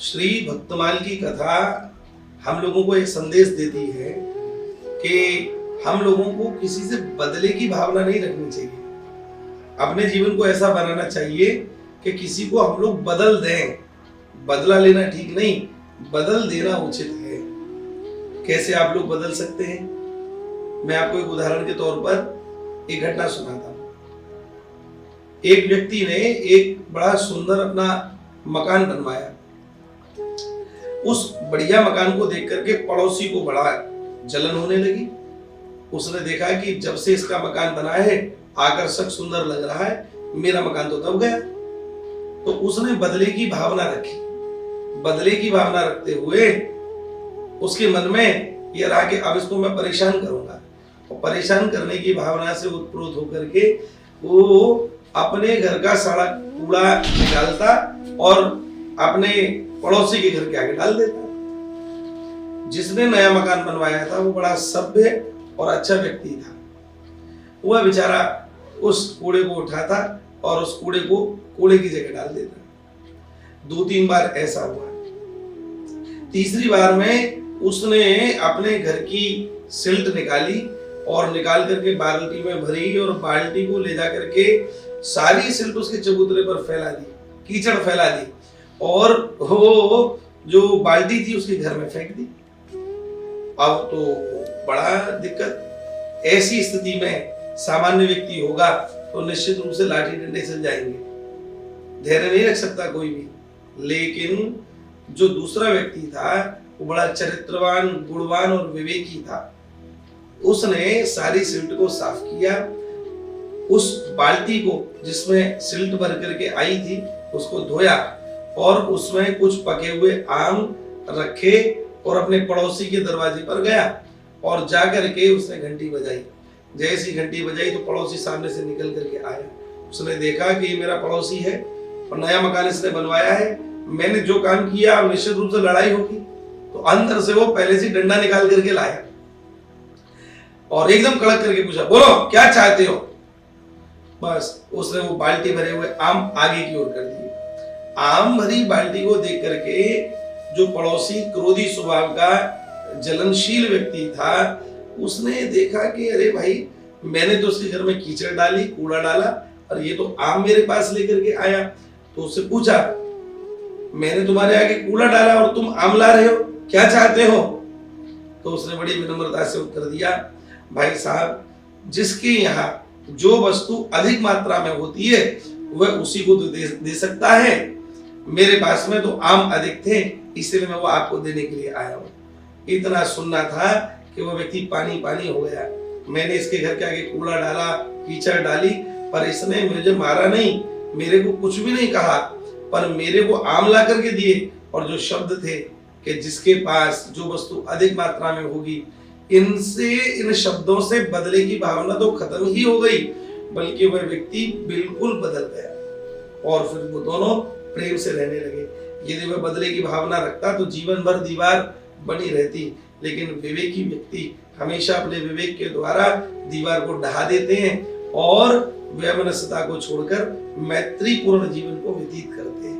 श्री भक्तमाल की कथा हम लोगों को एक संदेश देती है कि हम लोगों को किसी से बदले की भावना नहीं रखनी चाहिए। अपने जीवन को ऐसा बनाना चाहिए कि किसी को हम लोग बदल दें। बदला लेना ठीक नहीं, बदल देना उचित है। कैसे आप लोग बदल सकते हैं? मैं आपको एक उदाहरण के तौर पर एक घटना सुनाता हूं। एक व्यक्ति ने एक बड़ा सुंदर अपना मकान बनवाया। उस बढ़िया मकान को देख करके पड़ोसी को बड़ा जलन होने लगी। उसने देखा कि जब से इसका मकान बना है आकर्षक सुंदर लग रहा है, मेरा मकान तो दब गया। तो उसने बदले की भावना रखी। बदले की भावना रखते हुए उसके मन में यह रहा कि अब इसको मैं परेशान करूंगा, और परेशान करने की भावना से उत्प्रोत होकर के वो अपने घर का सड़ा कूड़ा निकालता और अपने पड़ोसी के घर के आगे डाल देता। जिसने नया मकान बनवाया था वो बड़ा सभ्य और अच्छा व्यक्ति था। वह बेचारा उस कूड़े को उठाता और उस कूड़े को कूड़े की जगह डाल देता। 2-3 बार ऐसा हुआ। तीसरी बार में उसने अपने घर की सिल्ट निकाली और निकाल करके बाल्टी में भरी और बाल्टी को ले जा करके सारी सिल्ट उसके चबूतरे पर फैला दी, कीचड़ फैला दी, और वो जो बाल्टी थी उसके घर में फेंक दी। अब तो बड़ा दिक्कत। ऐसी स्थिति में सामान्य व्यक्ति होगा तो निश्चित रूप से लाठी डंडे चल जाएंगे, धैर्य नहीं रख सकता कोई भी। लेकिन जो दूसरा व्यक्ति था वो बड़ा चरित्रवान, गुणवान और विवेकी था। उसने सारी सिल्ट को साफ किया। उस बाल्टी को जिसमें सिल्ट भर करके आई थी उसको धोया और उसमें कुछ पके हुए आम रखे और अपने पड़ोसी के दरवाजे पर गया और जाकर के उसने घंटी बजाई। जैसी घंटी बजाई तो पड़ोसी सामने से निकल करके आया। उसने देखा कि ये मेरा पड़ोसी है और नया मकान इसने बनवाया है, मैंने जो काम किया निश्चित रूप से लड़ाई होगी। तो अंदर से वो पहले से डंडा निकाल करके लाया और एकदम कड़क करके पूछा, बोलो क्या चाहते हो? बस उसने वो बाल्टी भरे हुए आम आगे की ओर कर दिए। आम भरी बाल्टी को देख करके जो पड़ोसी क्रोधी स्वभाव का जलनशील व्यक्ति था उसने देखा कि अरे भाई, मैंने तो उसके घर में कीचड़ डाली, कूड़ा डाला और ये तो आम मेरे पास लेकर के आया। तो उससे पूछा, मैंने तुम्हारे आगे कूड़ा डाला और तुम आम ला रहे हो, क्या चाहते हो? तो उसने बड़ी विनम्रता से उत्तर दिया, भाई साहब, जिसके यहाँ जो वस्तु अधिक मात्रा में होती है वह उसी को तो दे सकता है। मेरे पास में तो आम अधिक थे, इसलिए मैं वो आपको देने के लिए आया हूँ। इतना सुनना था कि वो व्यक्ति पानी पानी हो गया। मैंने इसके घर के आगे कूड़ा डाला, कीचड़ डाली, पर इसने मुझे मारा नहीं, मेरे को कुछ भी नहीं कहा, पर मेरे को आम ला करके दिए। और जो शब्द थे कि जिसके पास जो वस्तु अधिक मात्रा में होगी, इन शब्दों से बदले की भावना तो खत्म ही हो गई, बल्कि वह व्यक्ति बिल्कुल बदल गया और फिर वो दोनों प्रेम से रहने लगे। यदि वह बदले की भावना रखता तो जीवन भर दीवार बनी रहती, लेकिन विवेकी व्यक्ति हमेशा अपने विवेक के द्वारा दीवार को ढहा देते हैं और वैमनस्यता को छोड़कर मैत्रीपूर्ण जीवन को व्यतीत करते हैं।